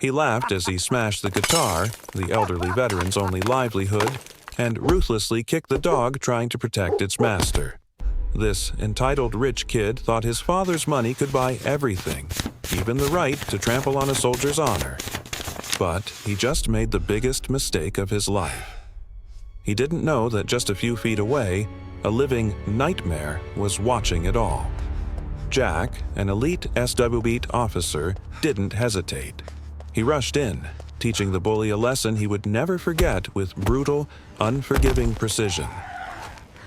He laughed as he smashed the guitar, the elderly veteran's only livelihood, and ruthlessly kicked the dog trying to protect its master. This entitled rich kid thought his father's money could buy everything, even the right to trample on a soldier's honor. But he just made the biggest mistake of his life. He didn't know that just a few feet away, a living nightmare was watching it all. Jack, an elite S.W.A.T officer, didn't hesitate. He rushed in, teaching the bully a lesson he would never forget with brutal, unforgiving precision.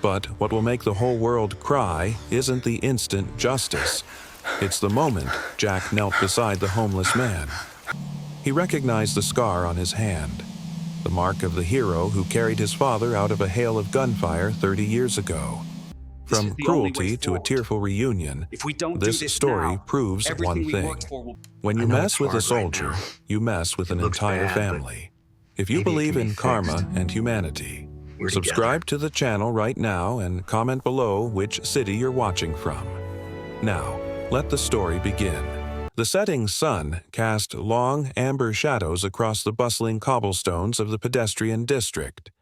But what will make the whole world cry isn't the instant justice. It's the moment Jack knelt beside the homeless man. He recognized the scar on his hand, the mark of the hero who carried his father out of a hail of gunfire 30 years ago. From cruelty to a tearful reunion, this story proves one thing. When you mess with a soldier, you mess with an entire family. If you believe in karma and humanity, subscribe to the channel right now and comment below which city you're watching from. Now, let the story begin. The setting sun cast long amber shadows across the bustling cobblestones of the pedestrian district.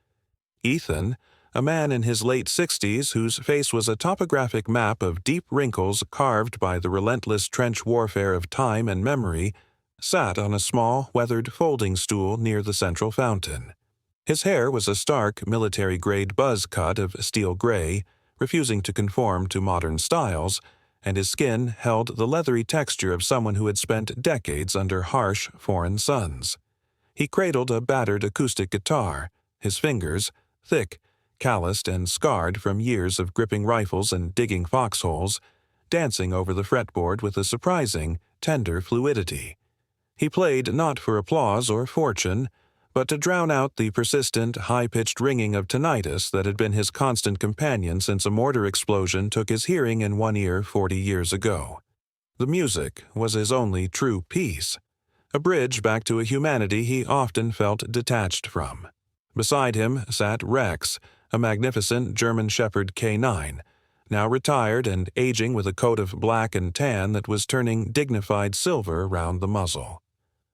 Ethan, a man in his late 60s whose face was a topographic map of deep wrinkles carved by the relentless trench warfare of time and memory, sat on a small, weathered folding stool near the central fountain. His hair was a stark, military-grade buzz cut of steel gray, refusing to conform to modern styles, and his skin held the leathery texture of someone who had spent decades under harsh, foreign suns. He cradled a battered acoustic guitar, his fingers, thick, calloused and scarred from years of gripping rifles and digging foxholes, dancing over the fretboard with a surprising, tender fluidity. He played not for applause or fortune, but to drown out the persistent, high-pitched ringing of tinnitus that had been his constant companion since a mortar explosion took his hearing in one ear 40 years ago. The music was his only true peace, a bridge back to a humanity he often felt detached from. Beside him sat Rex, a magnificent German Shepherd K9, now retired and aging with a coat of black and tan that was turning dignified silver around the muzzle.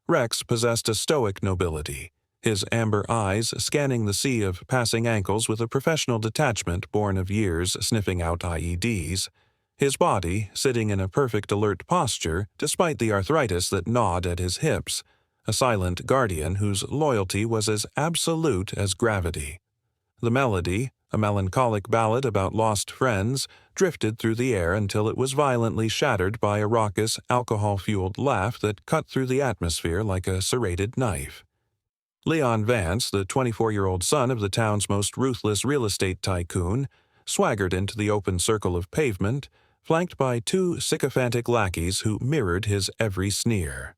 Rex possessed a stoic nobility, his amber eyes scanning the sea of passing ankles with a professional detachment born of years sniffing out IEDs, his body sitting in a perfect alert posture despite the arthritis that gnawed at his hips, a silent guardian whose loyalty was as absolute as gravity. The melody, a melancholic ballad about lost friends, drifted through the air until it was violently shattered by a raucous, alcohol-fueled laugh that cut through the atmosphere like a serrated knife. Leon Vance, the 24-year-old son of the town's most ruthless real estate tycoon, swaggered into the open circle of pavement, flanked by two sycophantic lackeys who mirrored his every sneer.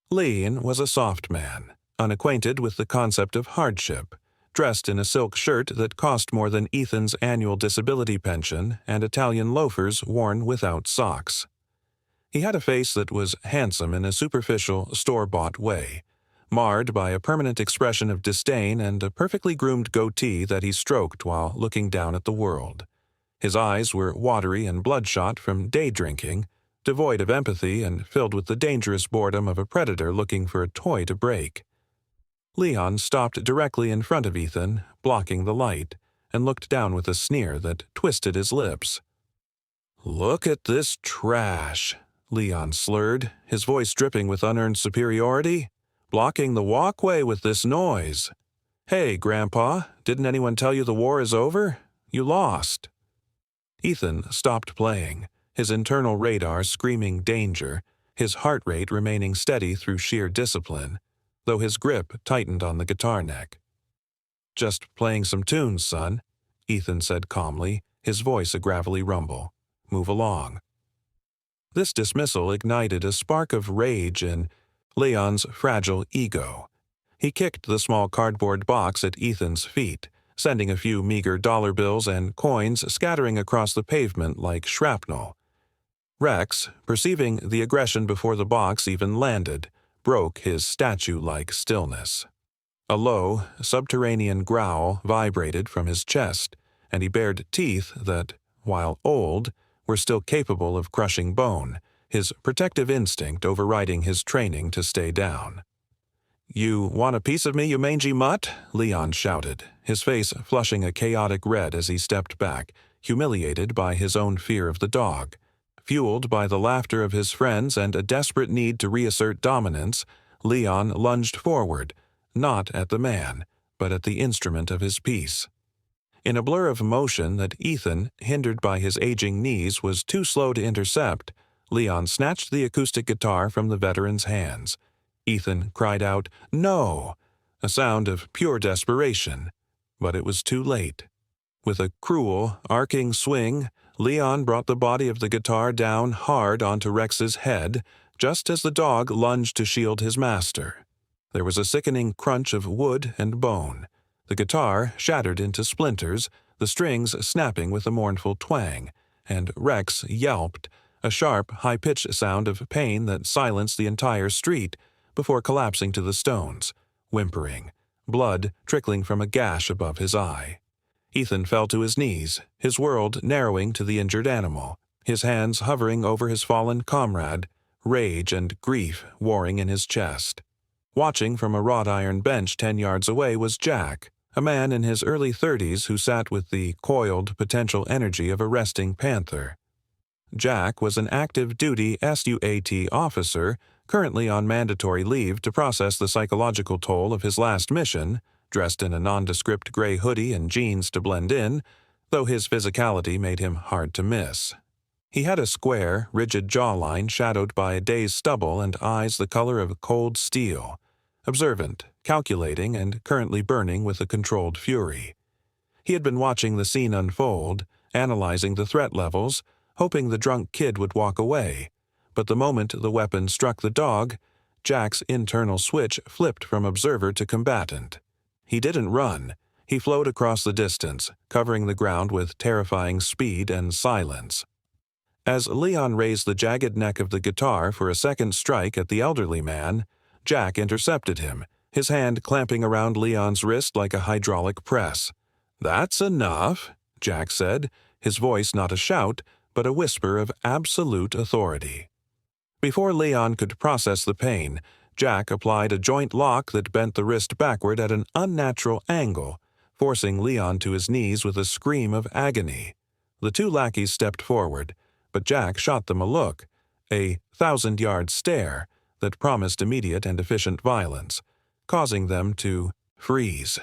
Leon was a soft man, unacquainted with the concept of hardship, dressed in a silk shirt that cost more than Ethan's annual disability pension and Italian loafers worn without socks. He had a face that was handsome in a superficial, store-bought way, marred by a permanent expression of disdain and a perfectly groomed goatee that he stroked while looking down at the world. His eyes were watery and bloodshot from day drinking, devoid of empathy and filled with the dangerous boredom of a predator looking for a toy to break. Leon stopped directly in front of Ethan, blocking the light, and looked down with a sneer that twisted his lips. "Look at this trash," Leon slurred, his voice dripping with unearned superiority. "Blocking the walkway with this noise. Hey, Grandpa, didn't anyone tell you the war is over? You lost." Ethan stopped playing, his internal radar screaming danger, his heart rate remaining steady through sheer discipline, though his grip tightened on the guitar neck. "Just playing some tunes, son," Ethan said calmly, his voice a gravelly rumble. "Move along." This dismissal ignited a spark of rage in Leon's fragile ego. He kicked the small cardboard box at Ethan's feet, sending a few meager dollar bills and coins scattering across the pavement like shrapnel. Rex, perceiving the aggression before the box even landed, broke his statue-like stillness. A low, subterranean growl vibrated from his chest, and he bared teeth that, while old, were still capable of crushing bone, his protective instinct overriding his training to stay down. "You want a piece of me, you mangy mutt?" Leon shouted, his face flushing a chaotic red as he stepped back, humiliated by his own fear of the dog. Fueled by the laughter of his friends and a desperate need to reassert dominance, Leon lunged forward, not at the man, but at the instrument of his peace. In a blur of motion that Ethan, hindered by his aging knees, was too slow to intercept, Leon snatched the acoustic guitar from the veteran's hands. Ethan cried out, "No!" a sound of pure desperation, but it was too late. With a cruel, arcing swing, Leon brought the body of the guitar down hard onto Rex's head, just as the dog lunged to shield his master. There was a sickening crunch of wood and bone. The guitar shattered into splinters, the strings snapping with a mournful twang, and Rex yelped, a sharp, high-pitched sound of pain that silenced the entire street, before collapsing to the stones, whimpering, blood trickling from a gash above his eye. Ethan fell to his knees, his world narrowing to the injured animal, his hands hovering over his fallen comrade, rage and grief warring in his chest. Watching from a wrought iron bench 10 yards away was Jack, a man in his early 30s who sat with the coiled potential energy of a resting panther. Jack was an active-duty S.W.A.T officer currently on mandatory leave to process the psychological toll of his last mission, dressed in a nondescript gray hoodie and jeans to blend in, though his physicality made him hard to miss. He had a square, rigid jawline shadowed by a day's stubble and eyes the color of cold steel, observant, calculating, and currently burning with a controlled fury. He had been watching the scene unfold, analyzing the threat levels, hoping the drunk kid would walk away, but the moment the weapon struck the dog, Jack's internal switch flipped from observer to combatant. He didn't run. He flowed across the distance, covering the ground with terrifying speed and silence. As Leon raised the jagged neck of the guitar for a second strike at the elderly man, Jack intercepted him, his hand clamping around Leon's wrist like a hydraulic press. "That's enough," Jack said, his voice not a shout, but a whisper of absolute authority. Before Leon could process the pain, Jack applied a joint lock that bent the wrist backward at an unnatural angle, forcing Leon to his knees with a scream of agony. The two lackeys stepped forward, but Jack shot them a look, a 1,000-yard stare that promised immediate and efficient violence, causing them to freeze.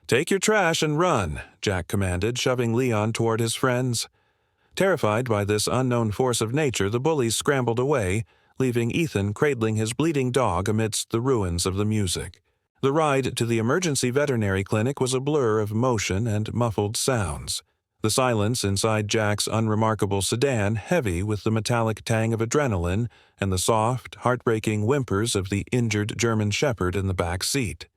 "Take your trash and run," Jack commanded, shoving Leon toward his friends. Terrified by this unknown force of nature, the bullies scrambled away, leaving Ethan cradling his bleeding dog amidst the ruins of the music. The ride to the emergency veterinary clinic was a blur of motion and muffled sounds. The silence inside Jack's unremarkable sedan heavy with the metallic tang of adrenaline and the soft, heartbreaking whimpers of the injured German shepherd in the back seat.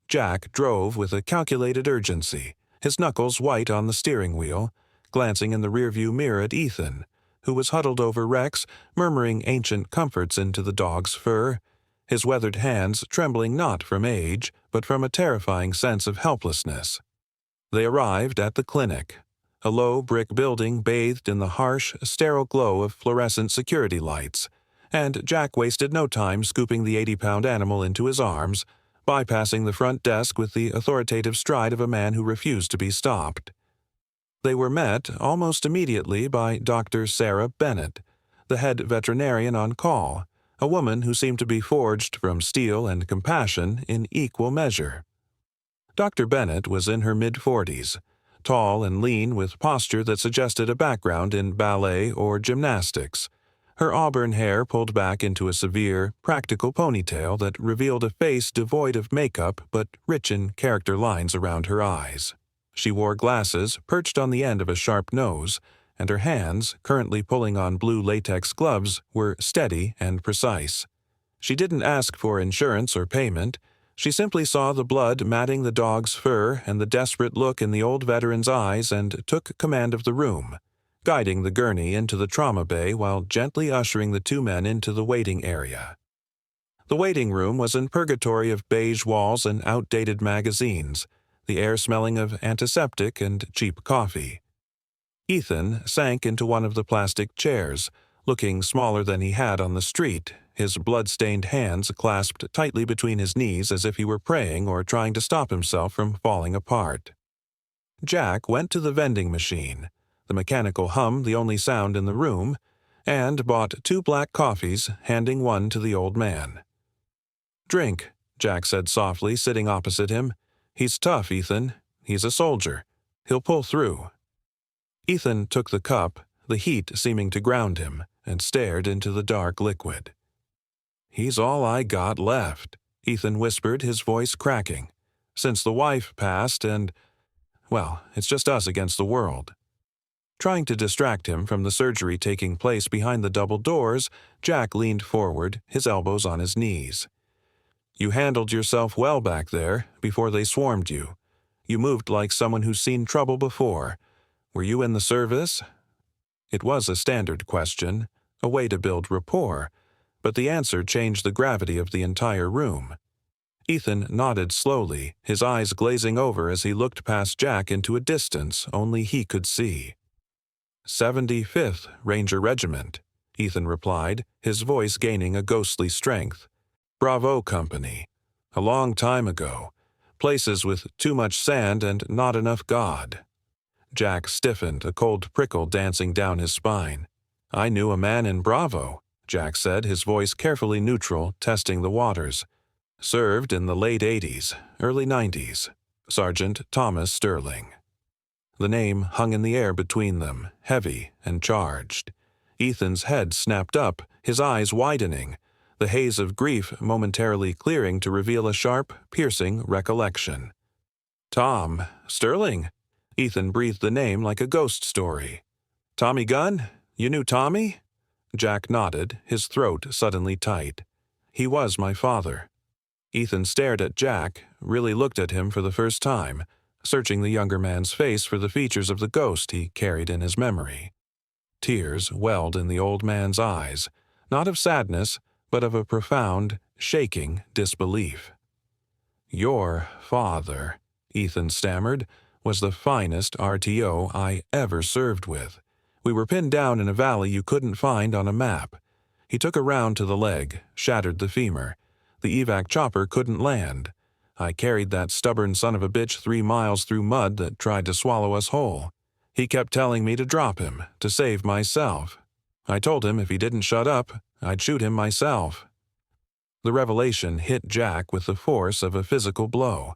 Jack drove with a calculated urgency, his knuckles white on the steering wheel, glancing in the rearview mirror at Ethan, who was huddled over Rex, murmuring ancient comforts into the dog's fur, his weathered hands trembling not from age, but from a terrifying sense of helplessness. They arrived at the clinic, a low brick building bathed in the harsh, sterile glow of fluorescent security lights, and Jack wasted no time scooping the 80-pound animal into his arms, bypassing the front desk with the authoritative stride of a man who refused to be stopped. They were met almost immediately by Dr. Sarah Bennett, the head veterinarian on call, a woman who seemed to be forged from steel and compassion in equal measure. Dr. Bennett was in her mid-40s, tall and lean with posture that suggested a background in ballet or gymnastics, her auburn hair pulled back into a severe, practical ponytail that revealed a face devoid of makeup but rich in character lines around her eyes. She wore glasses perched on the end of a sharp nose, and her hands, currently pulling on blue latex gloves, were steady and precise. She didn't ask for insurance or payment. She simply saw the blood matting the dog's fur and the desperate look in the old veteran's eyes and took command of the room, guiding the gurney into the trauma bay while gently ushering the two men into the waiting area. The waiting room was in purgatory of beige walls and outdated magazines, the air smelling of antiseptic and cheap coffee. Ethan sank into one of the plastic chairs, looking smaller than he had on the street, his blood-stained hands clasped tightly between his knees as if he were praying or trying to stop himself from falling apart. Jack went to the vending machine, the mechanical hum the only sound in the room, and bought 2 black coffees, handing one to the old man. "Drink," Jack said softly, sitting opposite him. "He's tough, Ethan. He's a soldier. He'll pull through." Ethan took the cup, the heat seeming to ground him, and stared into the dark liquid. "He's all I got left," Ethan whispered, his voice cracking. "Since the wife passed and, well, it's just us against the world." Trying to distract him from the surgery taking place behind the double doors, Jack leaned forward, his elbows on his knees. "You handled yourself well back there, before they swarmed you. You moved like someone who's seen trouble before. Were you in the service?" It was a standard question, a way to build rapport, but the answer changed the gravity of the entire room. Ethan nodded slowly, his eyes glazing over as he looked past Jack into a distance only he could see. 75th Ranger Regiment, Ethan replied, his voice gaining a ghostly strength. "Bravo Company. A long time ago. Places with too much sand and not enough God." Jack stiffened, a cold prickle dancing down his spine. "I knew a man in Bravo," Jack said, his voice carefully neutral, testing the waters. "Served in the late 80s, early 90s. Sergeant Thomas Sterling." The name hung in the air between them, heavy and charged. Ethan's head snapped up, his eyes widening, the haze of grief momentarily clearing to reveal a sharp, piercing recollection. "Tom Sterling?" Ethan breathed the name like a ghost story. "Tommy Gunn? You knew Tommy?" Jack nodded, his throat suddenly tight. "He was my father." Ethan stared at Jack, really looked at him for the first time, searching the younger man's face for the features of the ghost he carried in his memory. Tears welled in the old man's eyes, not of sadness, but of a profound, shaking disbelief. "Your father," Ethan stammered, "was the finest RTO I ever served with. We were pinned down in a valley you couldn't find on a map. He took a round to the leg, shattered the femur. The evac chopper couldn't land. I carried that stubborn son of a bitch 3 miles through mud that tried to swallow us whole. He kept telling me to drop him, to save myself. I told him if he didn't shut up, I'd shoot him myself." The revelation hit Jack with the force of a physical blow.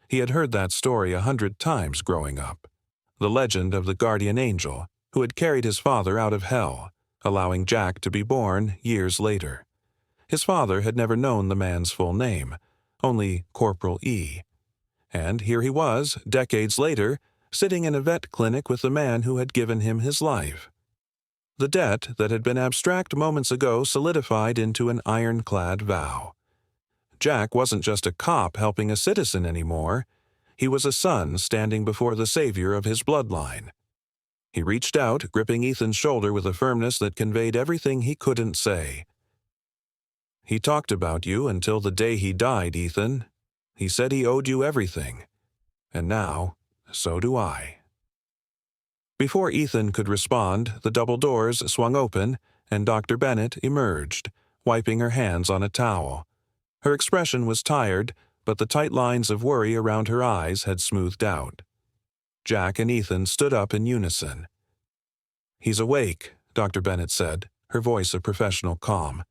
He had heard that story 100 times growing up. The legend of the guardian angel, who had carried his father out of hell, allowing Jack to be born years later. His father had never known the man's full name, only Corporal E. And here he was, decades later, sitting in a vet clinic with the man who had given him his life. The debt that had been abstract moments ago solidified into an ironclad vow. Jack wasn't just a cop helping a citizen anymore. He was a son standing before the savior of his bloodline. He reached out, gripping Ethan's shoulder with a firmness that conveyed everything he couldn't say. "He talked about you until the day he died, Ethan. He said he owed you everything. And now, so do I." Before Ethan could respond, the double doors swung open, and Dr. Bennett emerged, wiping her hands on a towel. Her expression was tired, but the tight lines of worry around her eyes had smoothed out. Jack and Ethan stood up in unison. "He's awake," Dr. Bennett said, her voice a professional calm.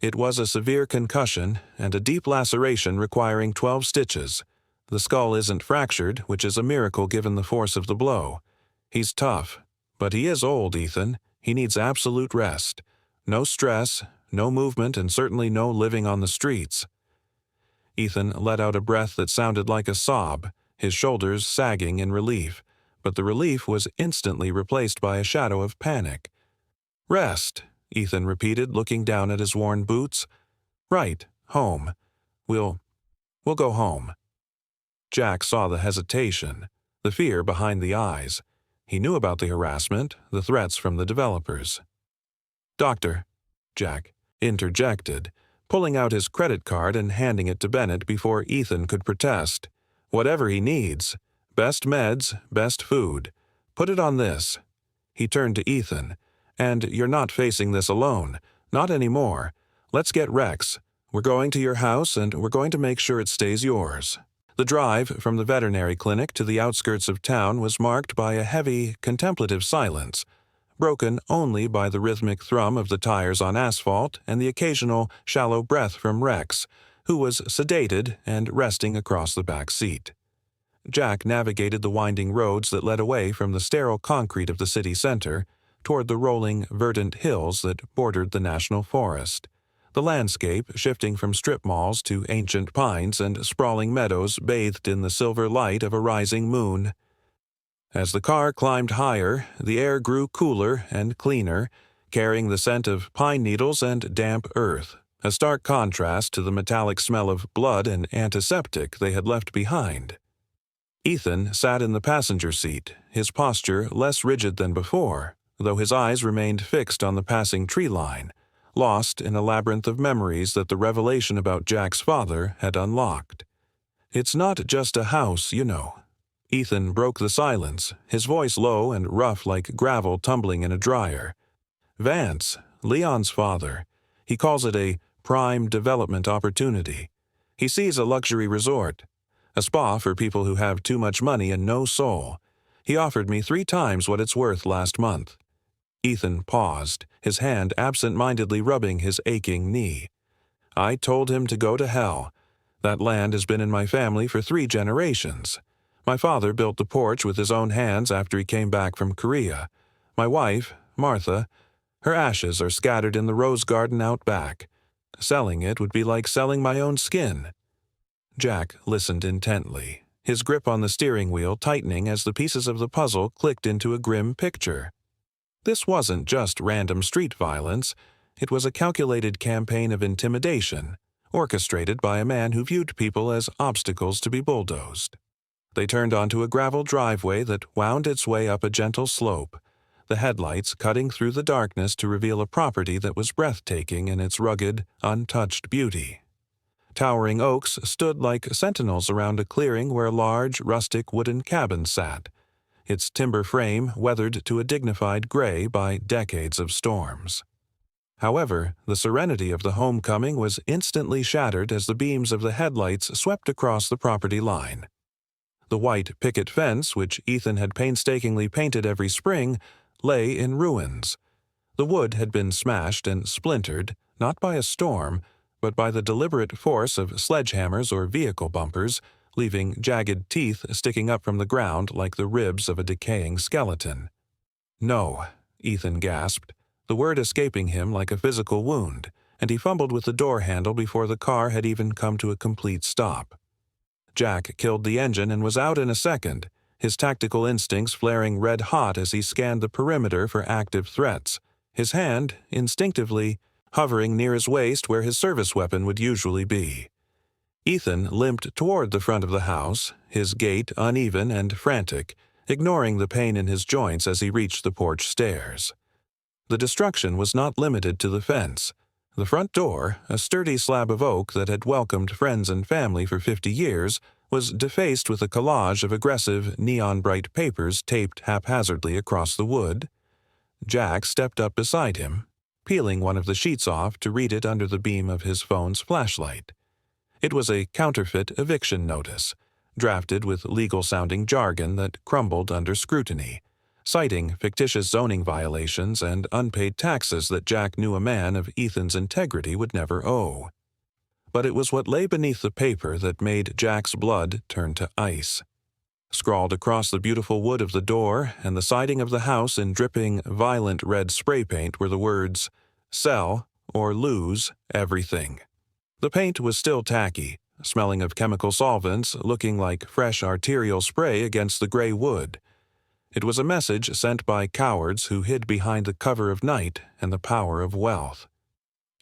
"It was a severe concussion and a deep laceration requiring 12 stitches. The skull isn't fractured, which is a miracle given the force of the blow. He's tough, but he is old, Ethan. He needs absolute rest. No stress, no movement, and certainly no living on the streets." Ethan let out a breath that sounded like a sob, his shoulders sagging in relief, but the relief was instantly replaced by a shadow of panic. "Rest," Ethan repeated, looking down at his worn boots. "Right, home. We'll go home." Jack saw the hesitation, the fear behind the eyes. He knew about the harassment, the threats from the developers. "Doctor," Jack interjected, pulling out his credit card and handing it to Bennett before Ethan could protest. "Whatever he needs. Best meds, best food. Put it on this." He turned to Ethan, And you're not facing this alone. Not anymore. Let's get Rex. We're going to your house, and we're going to make sure it stays yours." The drive from the veterinary clinic to the outskirts of town was marked by a heavy, contemplative silence, broken only by the rhythmic thrum of the tires on asphalt and the occasional shallow breath from Rex, who was sedated and resting across the back seat. Jack navigated the winding roads that led away from the sterile concrete of the city center toward the rolling, verdant hills that bordered the national forest, the landscape shifting from strip malls to ancient pines and sprawling meadows bathed in the silver light of a rising moon. As the car climbed higher, the air grew cooler and cleaner, carrying the scent of pine needles and damp earth, a stark contrast to the metallic smell of blood and antiseptic they had left behind. Ethan sat in the passenger seat, his posture less rigid than before, though his eyes remained fixed on the passing tree line, lost in a labyrinth of memories that the revelation about Jack's father had unlocked. "It's not just a house, you know." Ethan broke the silence, his voice low and rough like gravel tumbling in a dryer. "Vance, Leon's father, he calls it a prime development opportunity. He sees a luxury resort, a spa for people who have too much money and no soul. He offered me 3 times what it's worth last month." Ethan paused, his hand absent-mindedly rubbing his aching knee. "I told him to go to hell. That land has been in my family for 3 generations. My father built the porch with his own hands after he came back from Korea. My wife, Martha, her ashes are scattered in the rose garden out back. Selling it would be like selling my own skin." Jack listened intently, his grip on the steering wheel tightening as the pieces of the puzzle clicked into a grim picture. This wasn't just random street violence. It was a calculated campaign of intimidation, orchestrated by a man who viewed people as obstacles to be bulldozed. They turned onto a gravel driveway that wound its way up a gentle slope, the headlights cutting through the darkness to reveal a property that was breathtaking in its rugged, untouched beauty. Towering oaks stood like sentinels around a clearing where a large, rustic wooden cabin sat, its timber frame weathered to a dignified gray by decades of storms. However, the serenity of the homecoming was instantly shattered as the beams of the headlights swept across the property line. The white picket fence, which Ethan had painstakingly painted every spring, lay in ruins. The wood had been smashed and splintered, not by a storm, but by the deliberate force of sledgehammers or vehicle bumpers, leaving jagged teeth sticking up from the ground like the ribs of a decaying skeleton. "No," Ethan gasped, the word escaping him like a physical wound, and he fumbled with the door handle before the car had even come to a complete stop. Jack killed the engine and was out in a second, his tactical instincts flaring red-hot as he scanned the perimeter for active threats, his hand, instinctively, hovering near his waist where his service weapon would usually be. Ethan limped toward the front of the house, his gait uneven and frantic, ignoring the pain in his joints as he reached the porch stairs. The destruction was not limited to the fence. The front door, a sturdy slab of oak that had welcomed friends and family for 50 years, was defaced with a collage of aggressive, neon-bright papers taped haphazardly across the wood. Jack stepped up beside him, peeling one of the sheets off to read it under the beam of his phone's flashlight. It was a counterfeit eviction notice, drafted with legal-sounding jargon that crumbled under scrutiny, citing fictitious zoning violations and unpaid taxes that Jack knew a man of Ethan's integrity would never owe. But it was what lay beneath the paper that made Jack's blood turn to ice. Scrawled across the beautiful wood of the door and the siding of the house in dripping, violent red spray paint were the words, "Sell or lose everything." The paint was still tacky, smelling of chemical solvents, looking like fresh arterial spray against the gray wood. It was a message sent by cowards who hid behind the cover of night and the power of wealth.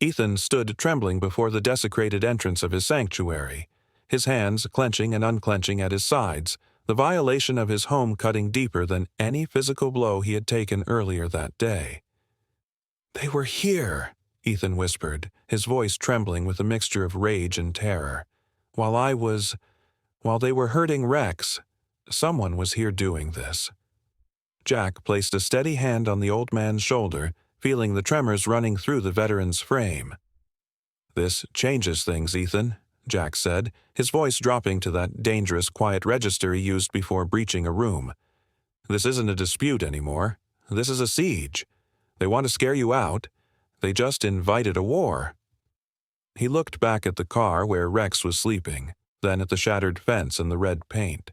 Ethan stood trembling before the desecrated entrance of his sanctuary, his hands clenching and unclenching at his sides, the violation of his home cutting deeper than any physical blow he had taken earlier that day. "They were here," Ethan whispered, his voice trembling with a mixture of rage and terror. While they were hurting Rex, someone was here doing this." Jack placed a steady hand on the old man's shoulder, feeling the tremors running through the veteran's frame. "This changes things, Ethan," Jack said, his voice dropping to that dangerous quiet register he used before breaching a room. "This isn't a dispute anymore. This is a siege. They want to scare you out. They just invited a war." He looked back at the car where Rex was sleeping, then at the shattered fence and the red paint.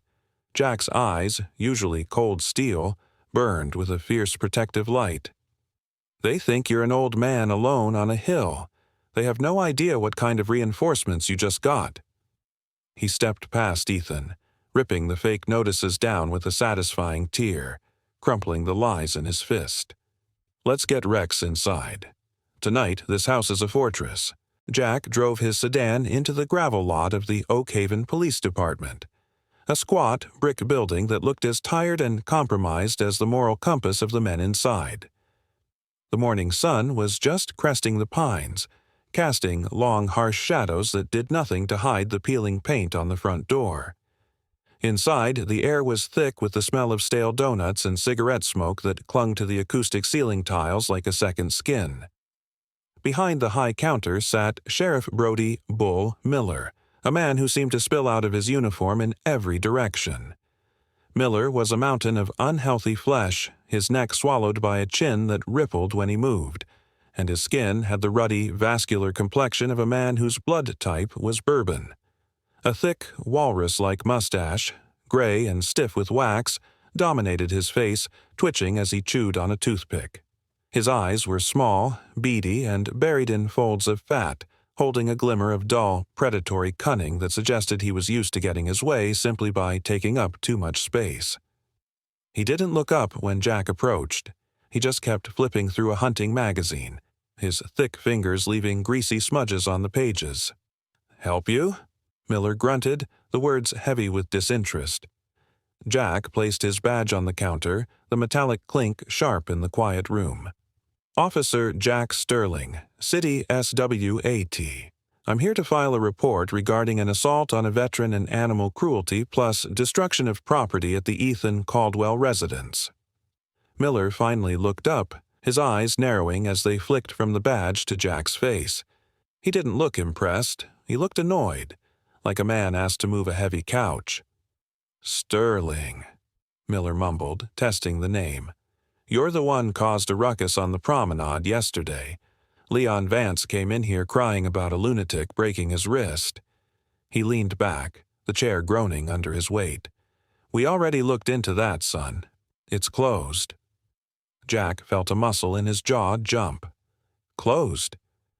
Jack's eyes, usually cold steel, burned with a fierce protective light. "They think you're an old man alone on a hill. They have no idea what kind of reinforcements you just got." He stepped past Ethan, ripping the fake notices down with a satisfying tear, crumpling the lies in his fist. "Let's get Rex inside. Tonight, this house is a fortress." Jack drove his sedan into the gravel lot of the Oak Haven Police Department, a squat brick building that looked as tired and compromised as the moral compass of the men inside. The morning sun was just cresting the pines, casting long, harsh shadows that did nothing to hide the peeling paint on the front door. Inside, the air was thick with the smell of stale donuts and cigarette smoke that clung to the acoustic ceiling tiles like a second skin. Behind the high counter sat Sheriff Brody "Bull" Miller, a man who seemed to spill out of his uniform in every direction. Miller was a mountain of unhealthy flesh, his neck swallowed by a chin that rippled when he moved, and his skin had the ruddy, vascular complexion of a man whose blood type was bourbon. A thick, walrus-like mustache, gray and stiff with wax, dominated his face, twitching as he chewed on a toothpick. His eyes were small, beady, and buried in folds of fat, holding a glimmer of dull, predatory cunning that suggested he was used to getting his way simply by taking up too much space. He didn't look up when Jack approached. He just kept flipping through a hunting magazine, his thick fingers leaving greasy smudges on the pages. "Help you?" Miller grunted, the words heavy with disinterest. Jack placed his badge on the counter, the metallic clink sharp in the quiet room. "Officer Jack Sterling, City S.W.A.T. I'm here to file a report regarding an assault on a veteran and animal cruelty plus destruction of property at the Ethan Caldwell residence." Miller finally looked up, his eyes narrowing as they flicked from the badge to Jack's face. He didn't look impressed. He looked annoyed, like a man asked to move a heavy couch. "Sterling," Miller mumbled, testing the name. "You're the one caused a ruckus on the promenade yesterday. Leon Vance came in here crying about a lunatic breaking his wrist." He leaned back, the chair groaning under his weight. "We already looked into that, son. It's closed." Jack felt a muscle in his jaw jump. Closed?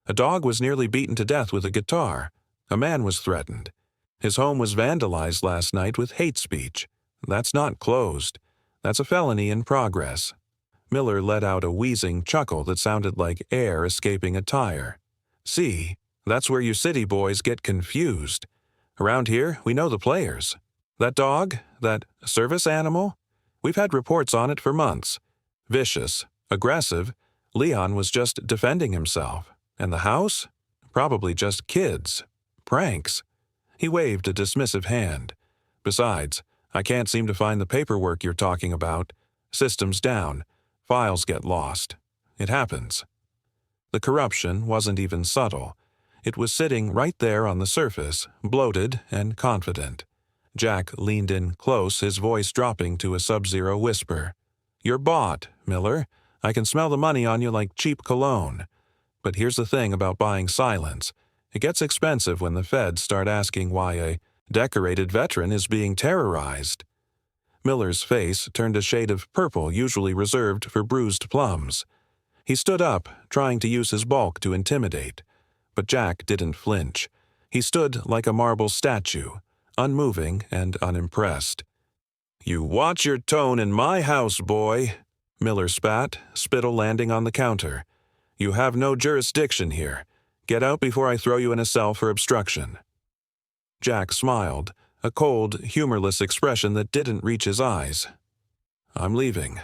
A dog was nearly beaten to death with a guitar. A man was threatened. His home was vandalized last night with hate speech. That's not closed. That's a felony in progress. Miller let out a wheezing chuckle that sounded like air escaping a tire. "See, that's where you city boys get confused. Around here, we know the players. That dog, that service animal, we've had reports on it for months. Vicious, aggressive. Leon was just defending himself. And the house? Probably just kids. Pranks." He waved a dismissive hand. "Besides, I can't seem to find the paperwork you're talking about. System's down. Files get lost. It happens." The corruption wasn't even subtle. It was sitting right there on the surface, bloated and confident. Jack leaned in close, his voice dropping to a sub-zero whisper. "You're bought, Miller. I can smell the money on you like cheap cologne. But here's the thing about buying silence. It gets expensive when the feds start asking why a decorated veteran is being terrorized." Miller's face turned a shade of purple usually reserved for bruised plums. He stood up, trying to use his bulk to intimidate. But Jack didn't flinch. He stood like a marble statue, unmoving and unimpressed. "You watch your tone in my house, boy," Miller spat, spittle landing on the counter. "You have no jurisdiction here. Get out before I throw you in a cell for obstruction." Jack smiled, a cold, humorless expression that didn't reach his eyes. "I'm leaving.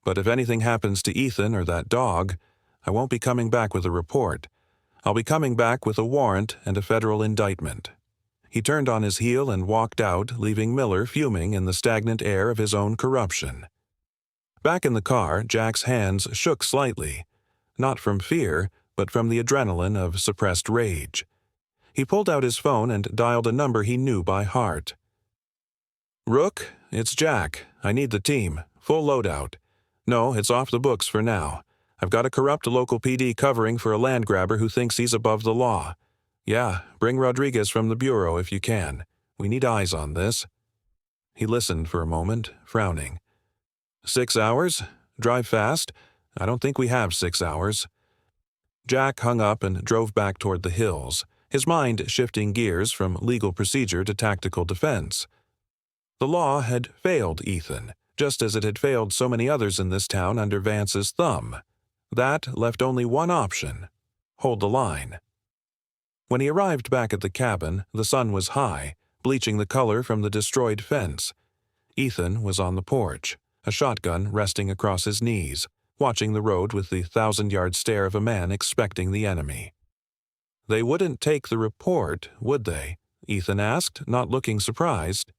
But if anything happens to Ethan or that dog, I won't be coming back with a report. I'll be coming back with a warrant and a federal indictment." He turned on his heel and walked out, leaving Miller fuming in the stagnant air of his own corruption. Back in the car, Jack's hands shook slightly. not from fear, but from the adrenaline of suppressed rage. He pulled out his phone and dialed a number he knew by heart. "Rook, it's Jack. I need the team. Full loadout. No, it's off the books for now. I've got a corrupt local PD covering for a land grabber who thinks he's above the law. Yeah, bring Rodriguez from the bureau if you can. We need eyes on this." He listened for a moment, frowning. 6 hours? Drive fast? I don't think we have 6 hours. Jack hung up and drove back toward the hills, his mind shifting gears from legal procedure to tactical defense. The law had failed Ethan, just as it had failed so many others in this town under Vance's thumb. That left only one option: hold the line. When he arrived back at the cabin, the sun was high, bleaching the color from the destroyed fence. Ethan was on the porch, a shotgun resting across his knees, watching the road with the 1,000-yard stare of a man expecting the enemy. "They wouldn't take the report, would they?" Ethan asked, not looking surprised.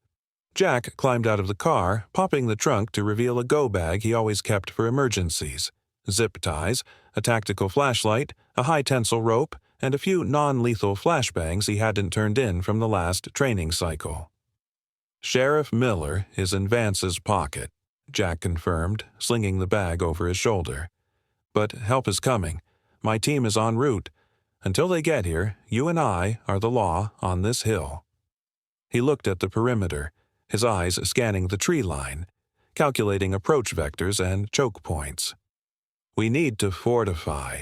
Jack climbed out of the car, popping the trunk to reveal a go-bag he always kept for emergencies: zip ties, a tactical flashlight, a high-tensile rope, and a few non-lethal flashbangs he hadn't turned in from the last training cycle. "Sheriff Miller is in Vance's pocket," Jack confirmed, slinging the bag over his shoulder. "But help is coming. My team is en route. Until they get here, you and I are the law on this hill." He looked at the perimeter, his eyes scanning the tree line, calculating approach vectors and choke points. "We need to fortify.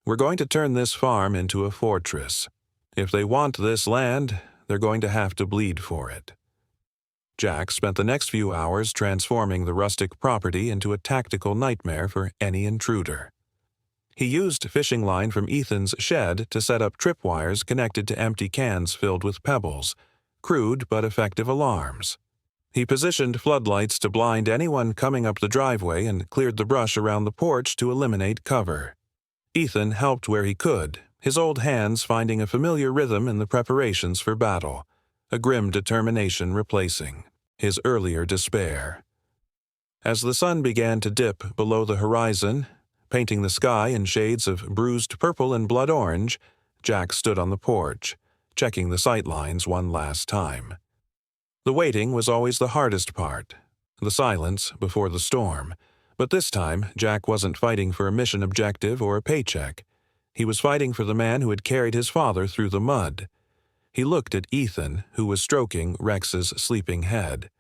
We're going to turn this farm into a fortress. If they want this land, they're going to have to bleed for it." Jack spent the next few hours transforming the rustic property into a tactical nightmare for any intruder. He used fishing line from Ethan's shed to set up tripwires connected to empty cans filled with pebbles, crude but effective alarms. He positioned floodlights to blind anyone coming up the driveway and cleared the brush around the porch to eliminate cover. Ethan helped where he could, his old hands finding a familiar rhythm in the preparations for battle, a grim determination replacing his earlier despair. As the sun began to dip below the horizon, painting the sky in shades of bruised purple and blood orange, Jack stood on the porch, checking the sight lines one last time. The waiting was always the hardest part, the silence before the storm, but this time Jack wasn't fighting for a mission objective or a paycheck. He was fighting for the man who had carried his father through the mud. He looked at Ethan, who was stroking Rex's sleeping head.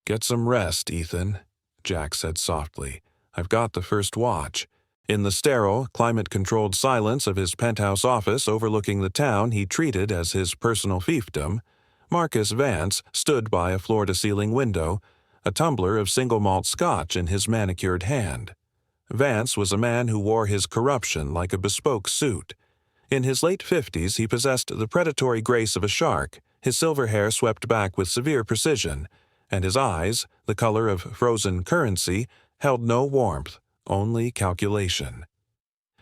"Get some rest, Ethan," Jack said softly. "I've got the first watch." In the sterile, climate-controlled silence of his penthouse office overlooking the town he treated as his personal fiefdom, Marcus Vance stood by a floor-to-ceiling window, a tumbler of single-malt scotch in his manicured hand. Vance was a man who wore his corruption like a bespoke suit. In his late 50s, he possessed the predatory grace of a shark, his silver hair swept back with severe precision, and his eyes, the color of frozen currency, held no warmth, only calculation.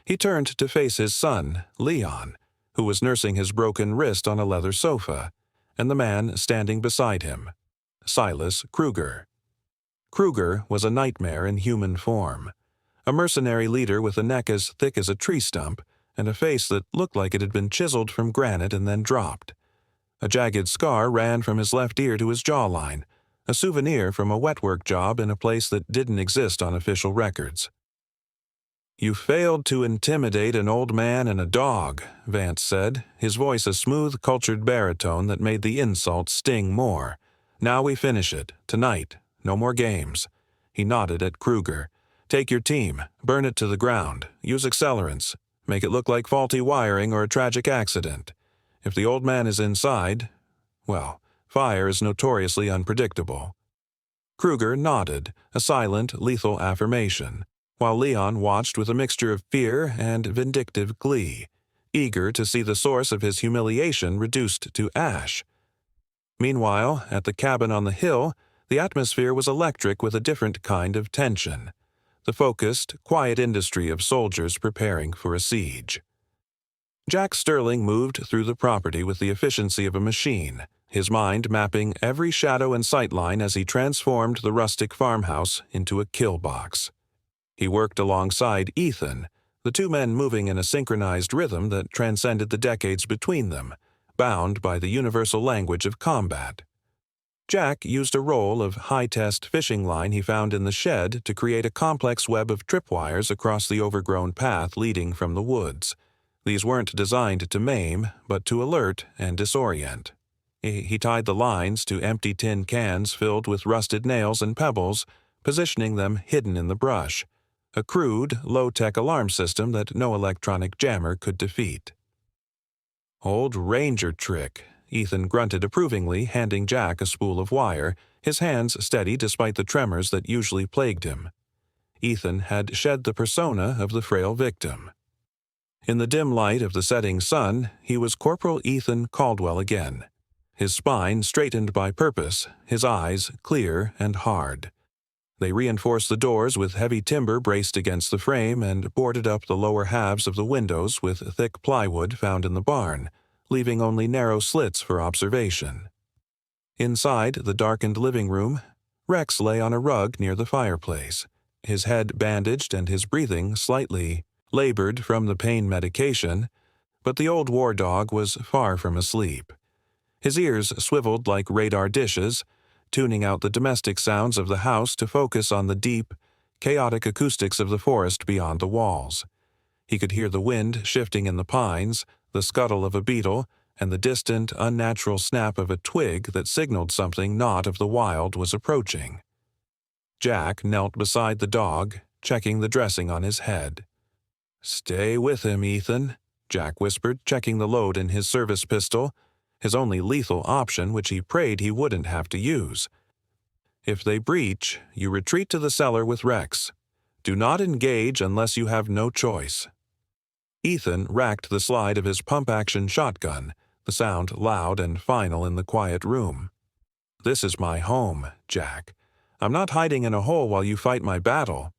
He turned to face his son, Leon, who was nursing his broken wrist on a leather sofa, and the man standing beside him, Silas Kruger. Kruger was a nightmare in human form, a mercenary leader with a neck as thick as a tree stump and a face that looked like it had been chiseled from granite and then dropped. A jagged scar ran from his left ear to his jawline, a souvenir from a wetwork job in a place that didn't exist on official records. "You failed to intimidate an old man and a dog," Vance said, his voice a smooth, cultured baritone that made the insult sting more. "Now we finish it. Tonight. No more games." He nodded at Kruger. "Take your team. Burn it to the ground. Use accelerants. Make it look like faulty wiring or a tragic accident. If the old man is inside, well, fire is notoriously unpredictable." Kruger nodded, a silent, lethal affirmation, while Leon watched with a mixture of fear and vindictive glee, eager to see the source of his humiliation reduced to ash. Meanwhile, at the cabin on the hill, the atmosphere was electric with a different kind of tension, the focused, quiet industry of soldiers preparing for a siege. Jack Sterling moved through the property with the efficiency of a machine, his mind mapping every shadow and sightline as he transformed the rustic farmhouse into a kill box. He worked alongside Ethan, the two men moving in a synchronized rhythm that transcended the decades between them, bound by the universal language of combat. Jack used a roll of high-test fishing line he found in the shed to create a complex web of tripwires across the overgrown path leading from the woods. These weren't designed to maim, but to alert and disorient. He tied the lines to empty tin cans filled with rusted nails and pebbles, positioning them hidden in the brush, a crude, low-tech alarm system that no electronic jammer could defeat. "Old Ranger trick," Ethan grunted approvingly, handing Jack a spool of wire, his hands steady despite the tremors that usually plagued him. Ethan had shed the persona of the frail victim. In the dim light of the setting sun, he was Corporal Ethan Caldwell again, his spine straightened by purpose, his eyes clear and hard. They reinforced the doors with heavy timber braced against the frame and boarded up the lower halves of the windows with thick plywood found in the barn, leaving only narrow slits for observation. Inside the darkened living room, Rex lay on a rug near the fireplace, his head bandaged and his breathing slightly labored from the pain medication, but the old war dog was far from asleep. His ears swiveled like radar dishes, tuning out the domestic sounds of the house to focus on the deep, chaotic acoustics of the forest beyond the walls. He could hear the wind shifting in the pines, the scuttle of a beetle, and the distant, unnatural snap of a twig that signaled something not of the wild was approaching. Jack knelt beside the dog, checking the dressing on his head. "Stay with him, Ethan," Jack whispered, checking the load in his service pistol, his only lethal option which he prayed he wouldn't have to use. "If they breach, you retreat to the cellar with Rex. Do not engage unless you have no choice." Ethan racked the slide of his pump-action shotgun, the sound loud and final in the quiet room. "This is my home, Jack. I'm not hiding in a hole while you fight my battle."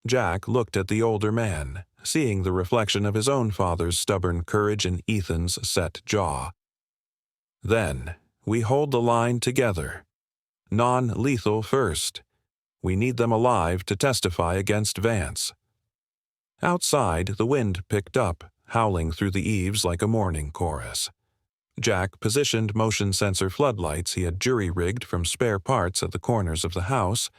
Jack looked at the older man, seeing the reflection of his own father's stubborn courage in Ethan's set jaw. "Then, we hold the line together. Non-lethal first. We need them alive to testify against Vance." Outside, the wind picked up, howling through the eaves like a mourning chorus. Jack positioned motion sensor floodlights he had jury-rigged from spare parts at the corners of the house,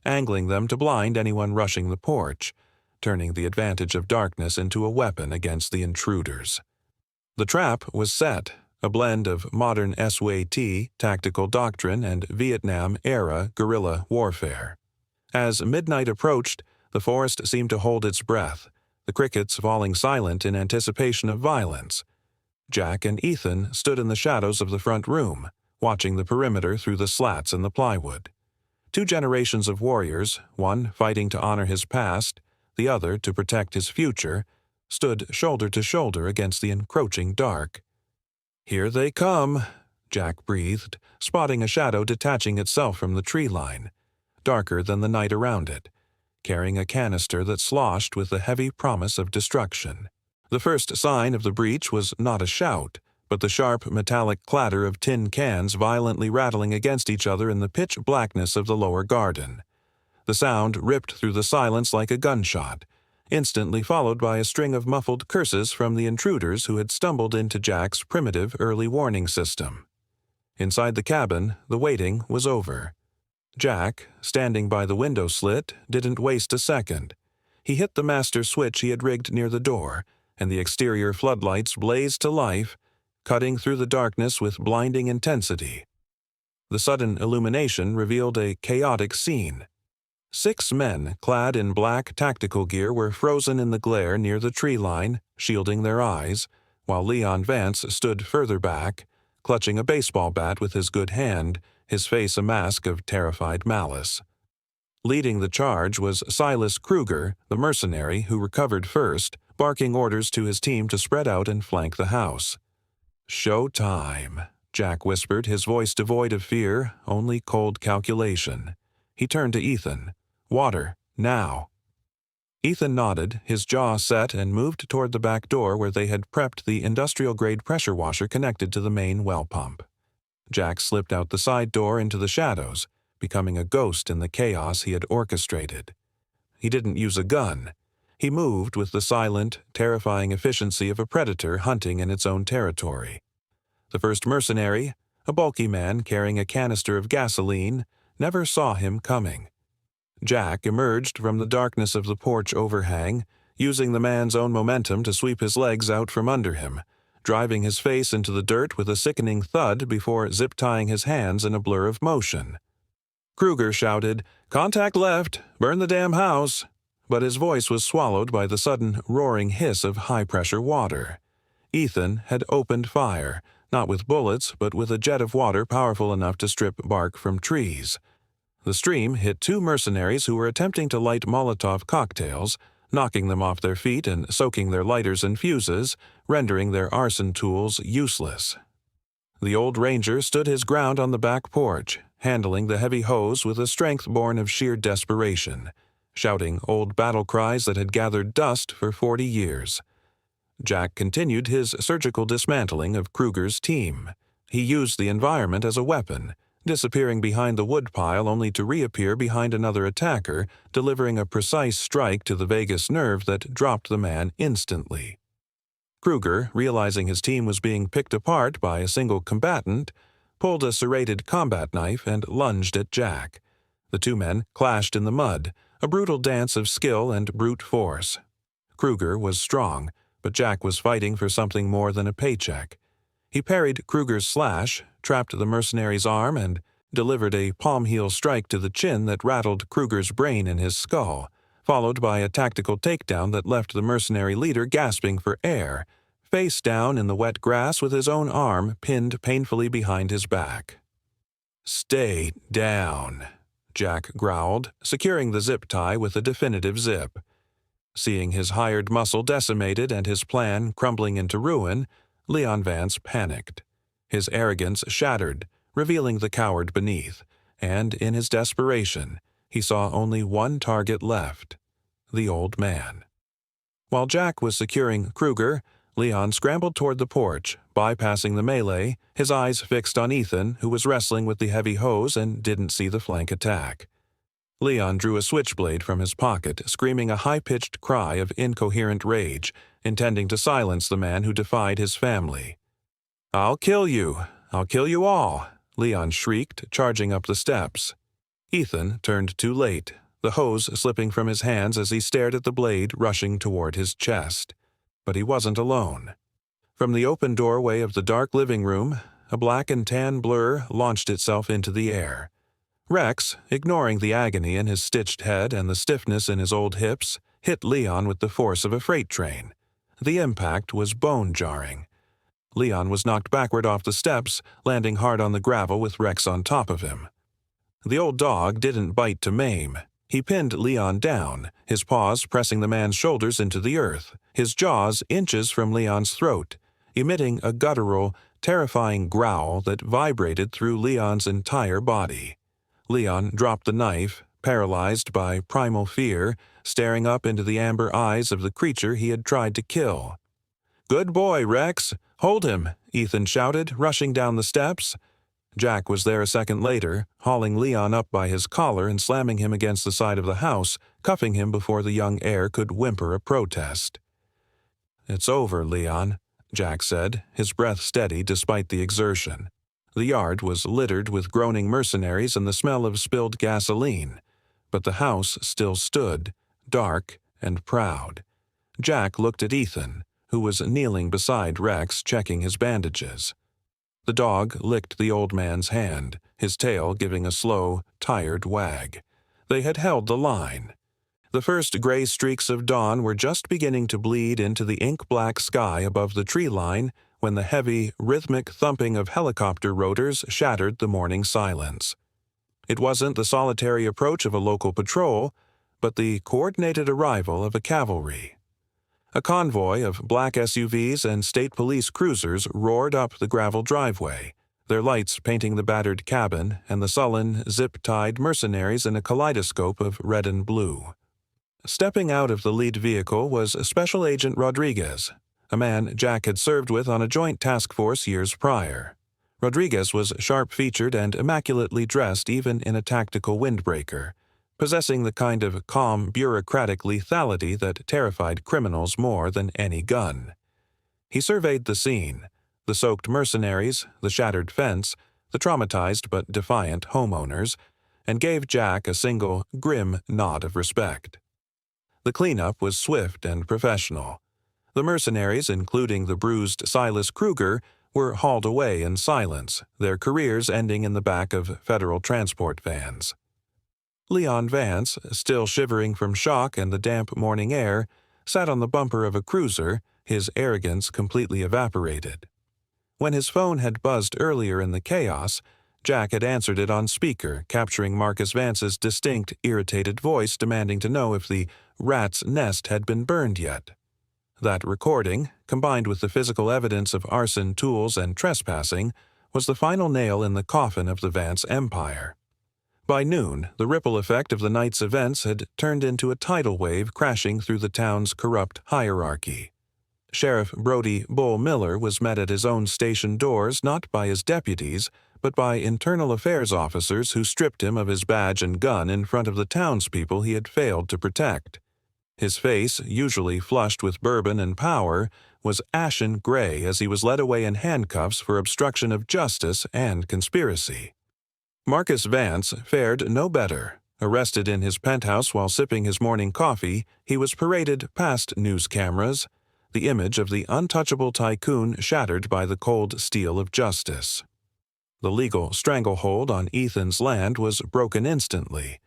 angling them to blind anyone rushing the porch, turning the advantage of darkness into a weapon against the intruders. The trap was set, a blend of modern S.W.A.T. tactical doctrine and Vietnam-era guerrilla warfare. As midnight approached, the forest seemed to hold its breath, the crickets falling silent in anticipation of violence. Jack and Ethan stood in the shadows of the front room, watching the perimeter through the slats in the plywood. Two generations of warriors, one fighting to honor his past, the other to protect his future, stood shoulder to shoulder against the encroaching dark. "Here they come," Jack breathed, spotting a shadow detaching itself from the tree line, darker than the night around it, carrying a canister that sloshed with the heavy promise of destruction. The first sign of the breach was not a shout, but the sharp metallic clatter of tin cans violently rattling against each other in the pitch blackness of the lower garden. The sound ripped through the silence like a gunshot, instantly followed by a string of muffled curses from the intruders who had stumbled into Jack's primitive early warning system. Inside the cabin, the waiting was over. Jack, standing by the window slit, didn't waste a second. He hit the master switch he had rigged near the door, and the exterior floodlights blazed to life, cutting through the darkness with blinding intensity. The sudden illumination revealed a chaotic scene. 6 men clad in black tactical gear were frozen in the glare near the tree line, shielding their eyes, while Leon Vance stood further back, clutching a baseball bat with his good hand, his face a mask of terrified malice. Leading the charge was Silas Kruger, the mercenary who recovered first, barking orders to his team to spread out and flank the house. "Show time," Jack whispered, his voice devoid of fear, only cold calculation. He turned to Ethan. "Water, now." Ethan nodded, his jaw set, and moved toward the back door where they had prepped the industrial-grade pressure washer connected to the main well pump. Jack slipped out the side door into the shadows, becoming a ghost in the chaos he had orchestrated. He didn't use a gun. He moved with the silent, terrifying efficiency of a predator hunting in its own territory. The first mercenary, a bulky man carrying a canister of gasoline, never saw him coming. Jack emerged from the darkness of the porch overhang, using the man's own momentum to sweep his legs out from under him, driving his face into the dirt with a sickening thud before zip-tying his hands in a blur of motion. Kruger shouted, "Contact left! Burn the damn house!" But his voice was swallowed by the sudden roaring hiss of high-pressure water. Ethan had opened fire, not with bullets, but with a jet of water powerful enough to strip bark from trees. The stream hit two mercenaries who were attempting to light Molotov cocktails, knocking them off their feet and soaking their lighters and fuses, rendering their arson tools useless. The old ranger stood his ground on the back porch, handling the heavy hose with a strength born of sheer desperation, shouting old battle cries that had gathered dust for 40 years. Jack continued his surgical dismantling of Kruger's team. He used the environment as a weapon, disappearing behind the woodpile only to reappear behind another attacker, delivering a precise strike to the vagus nerve that dropped the man instantly. Kruger, realizing his team was being picked apart by a single combatant, pulled a serrated combat knife and lunged at Jack. The two men clashed in the mud, a brutal dance of skill and brute force. Kruger was strong, but Jack was fighting for something more than a paycheck. He parried Kruger's slash, trapped the mercenary's arm, and delivered a palm-heel strike to the chin that rattled Kruger's brain in his skull, followed by a tactical takedown that left the mercenary leader gasping for air, face down in the wet grass with his own arm pinned painfully behind his back. "Stay down," Jack growled, securing the zip tie with a definitive zip. Seeing his hired muscle decimated and his plan crumbling into ruin, Leon Vance panicked. His arrogance shattered, revealing the coward beneath, and in his desperation, he saw only one target left: the old man. While Jack was securing Kruger, Leon scrambled toward the porch, bypassing the melee, his eyes fixed on Ethan, who was wrestling with the heavy hose and didn't see the flank attack. Leon drew a switchblade from his pocket, screaming a high-pitched cry of incoherent rage, intending to silence the man who defied his family. "I'll kill you! I'll kill you all!" Leon shrieked, charging up the steps. Ethan turned too late, the hose slipping from his hands as he stared at the blade rushing toward his chest. But he wasn't alone. From the open doorway of the dark living room, a black and tan blur launched itself into the air. Rex, ignoring the agony in his stitched head and the stiffness in his old hips, hit Leon with the force of a freight train. The impact was bone-jarring. Leon was knocked backward off the steps, landing hard on the gravel with Rex on top of him. The old dog didn't bite to maim. He pinned Leon down, his paws pressing the man's shoulders into the earth, his jaws inches from Leon's throat, emitting a guttural, terrifying growl that vibrated through Leon's entire body. Leon dropped the knife, paralyzed by primal fear, staring up into the amber eyes of the creature he had tried to kill. "Good boy, Rex! Hold him!" Ethan shouted, rushing down the steps. Jack was there a second later, hauling Leon up by his collar and slamming him against the side of the house, cuffing him before the young heir could whimper a protest. "It's over, Leon," Jack said, his breath steady despite the exertion. The yard was littered with groaning mercenaries and the smell of spilled gasoline, but the house still stood, dark and proud. Jack looked at Ethan, who was kneeling beside Rex checking his bandages. The dog licked the old man's hand, his tail giving a slow, tired wag. They had held the line. The first gray streaks of dawn were just beginning to bleed into the ink-black sky above the tree line when the heavy, rhythmic thumping of helicopter rotors shattered the morning silence. It wasn't the solitary approach of a local patrol, but the coordinated arrival of a cavalry. A convoy of black SUVs and state police cruisers roared up the gravel driveway, their lights painting the battered cabin and the sullen, zip-tied mercenaries in a kaleidoscope of red and blue. Stepping out of the lead vehicle was Special Agent Rodriguez, a man Jack had served with on a joint task force years prior. Rodriguez was sharp-featured and immaculately dressed even in a tactical windbreaker, possessing the kind of calm, bureaucratic lethality that terrified criminals more than any gun. He surveyed the scene, the soaked mercenaries, the shattered fence, the traumatized but defiant homeowners, and gave Jack a single, grim nod of respect. The cleanup was swift and professional. The mercenaries, including the bruised Silas Kruger, were hauled away in silence, their careers ending in the back of federal transport vans. Leon Vance, still shivering from shock and the damp morning air, sat on the bumper of a cruiser, his arrogance completely evaporated. When his phone had buzzed earlier in the chaos, Jack had answered it on speaker, capturing Marcus Vance's distinct, irritated voice demanding to know if the rat's nest had been burned yet. That recording, combined with the physical evidence of arson, tools, and trespassing, was the final nail in the coffin of the Vance empire. By noon, the ripple effect of the night's events had turned into a tidal wave crashing through the town's corrupt hierarchy. Sheriff Brody Bull Miller was met at his own station doors not by his deputies, but by internal affairs officers who stripped him of his badge and gun in front of the townspeople he had failed to protect. His face, usually flushed with bourbon and power, was ashen gray as he was led away in handcuffs for obstruction of justice and conspiracy. Marcus Vance fared no better. Arrested in his penthouse while sipping his morning coffee, he was paraded past news cameras, the image of the untouchable tycoon shattered by the cold steel of justice. The legal stranglehold on Ethan's land was broken instantly,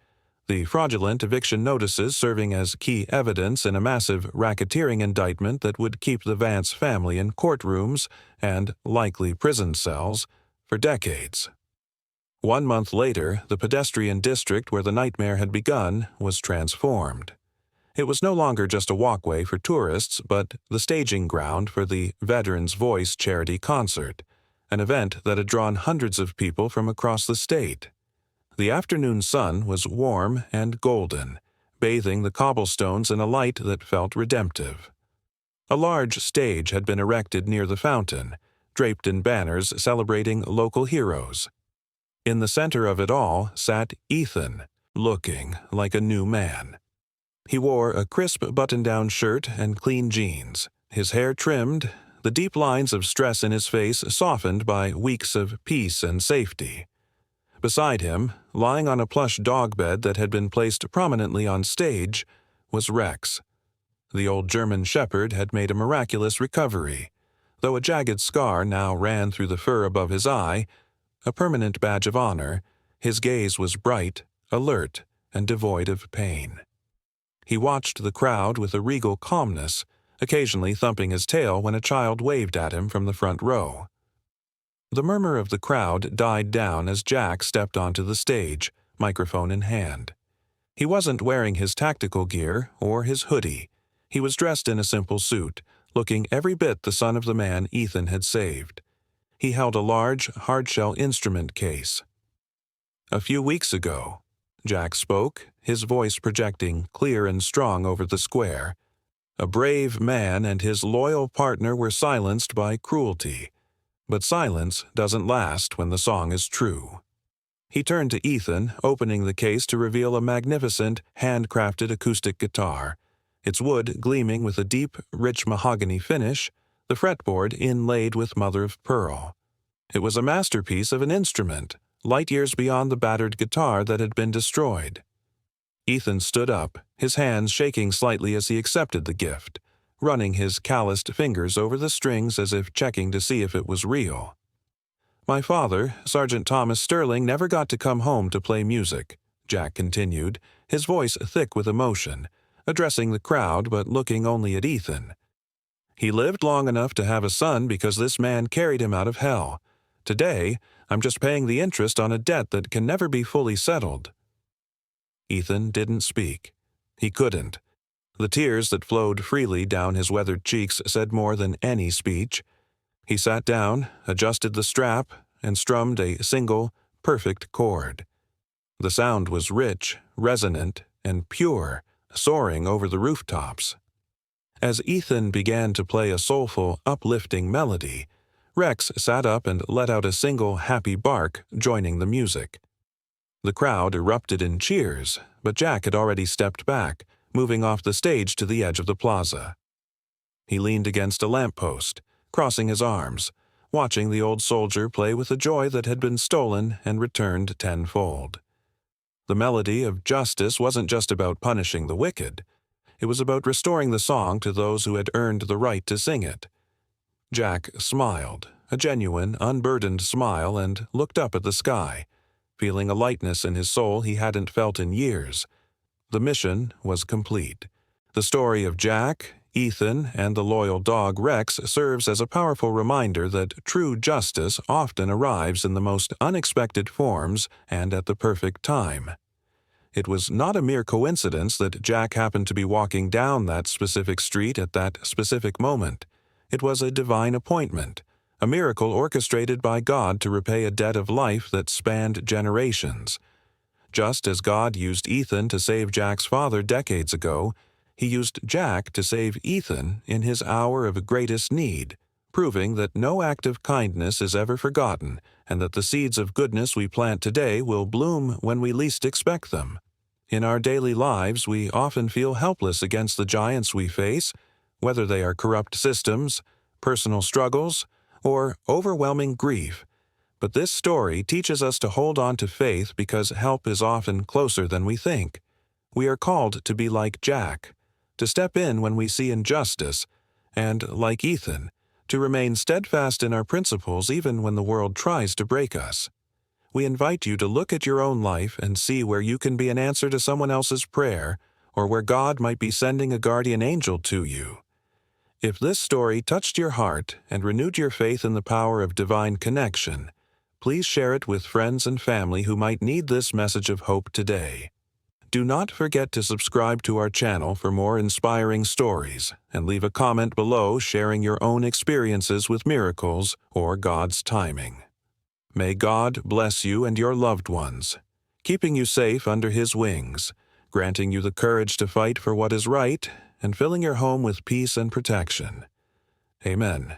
the fraudulent eviction notices serving as key evidence in a massive racketeering indictment that would keep the Vance family in courtrooms and likely prison cells for decades. 1 month later, the pedestrian district where the nightmare had begun was transformed. It was no longer just a walkway for tourists, but the staging ground for the Veterans Voice charity concert, an event that had drawn hundreds of people from across the state. The afternoon sun was warm and golden, bathing the cobblestones in a light that felt redemptive. A large stage had been erected near the fountain, draped in banners celebrating local heroes. In the center of it all sat Ethan, looking like a new man. He wore a crisp button-down shirt and clean jeans, his hair trimmed, the deep lines of stress in his face softened by weeks of peace and safety. Beside him, lying on a plush dog bed that had been placed prominently on stage, was Rex. The old German shepherd had made a miraculous recovery, though a jagged scar now ran through the fur above his eye, a permanent badge of honor. His gaze was bright, alert, and devoid of pain. He watched the crowd with a regal calmness, occasionally thumping his tail when a child waved at him from the front row. The murmur of the crowd died down as Jack stepped onto the stage, microphone in hand. He wasn't wearing his tactical gear or his hoodie. He was dressed in a simple suit, looking every bit the son of the man Ethan had saved. He held a large, hard-shell instrument case. "A few weeks ago," Jack spoke, his voice projecting clear and strong over the square, "a brave man and his loyal partner were silenced by cruelty. But silence doesn't last when the song is true." He turned to Ethan, opening the case to reveal a magnificent, handcrafted acoustic guitar, its wood gleaming with a deep, rich mahogany finish, the fretboard inlaid with mother-of-pearl. It was a masterpiece of an instrument, light years beyond the battered guitar that had been destroyed. Ethan stood up, his hands shaking slightly as he accepted the gift, running his calloused fingers over the strings as if checking to see if it was real. "My father, Sergeant Thomas Sterling, never got to come home to play music," Jack continued, his voice thick with emotion, addressing the crowd but looking only at Ethan. "He lived long enough to have a son because this man carried him out of hell. Today, I'm just paying the interest on a debt that can never be fully settled." Ethan didn't speak. He couldn't. The tears that flowed freely down his weathered cheeks said more than any speech. He sat down, adjusted the strap, and strummed a single, perfect chord. The sound was rich, resonant, and pure, soaring over the rooftops. As Ethan began to play a soulful, uplifting melody, Rex sat up and let out a single happy bark, joining the music. The crowd erupted in cheers, but Jack had already stepped back, moving off the stage to the edge of the plaza. He leaned against a lamppost, crossing his arms, watching the old soldier play with a joy that had been stolen and returned tenfold. The melody of justice wasn't just about punishing the wicked. It was about restoring the song to those who had earned the right to sing it. Jack smiled, a genuine, unburdened smile, and looked up at the sky, feeling a lightness in his soul he hadn't felt in years. The mission was complete. The story of Jack, Ethan, and the loyal dog Rex serves as a powerful reminder that true justice often arrives in the most unexpected forms and at the perfect time. It was not a mere coincidence that Jack happened to be walking down that specific street at that specific moment. It was a divine appointment, a miracle orchestrated by God to repay a debt of life that spanned generations. Just as God used Ethan to save Jack's father decades ago, He used Jack to save Ethan in his hour of greatest need, proving that no act of kindness is ever forgotten and that the seeds of goodness we plant today will bloom when we least expect them. In our daily lives, we often feel helpless against the giants we face, whether they are corrupt systems, personal struggles, or overwhelming grief. But this story teaches us to hold on to faith because help is often closer than we think. We are called to be like Jack, to step in when we see injustice, and, like Ethan, to remain steadfast in our principles even when the world tries to break us. We invite you to look at your own life and see where you can be an answer to someone else's prayer, or where God might be sending a guardian angel to you. If this story touched your heart and renewed your faith in the power of divine connection, please share it with friends and family who might need this message of hope today. Do not forget to subscribe to our channel for more inspiring stories, and leave a comment below sharing your own experiences with miracles or God's timing. May God bless you and your loved ones, keeping you safe under His wings, granting you the courage to fight for what is right, and filling your home with peace and protection. Amen.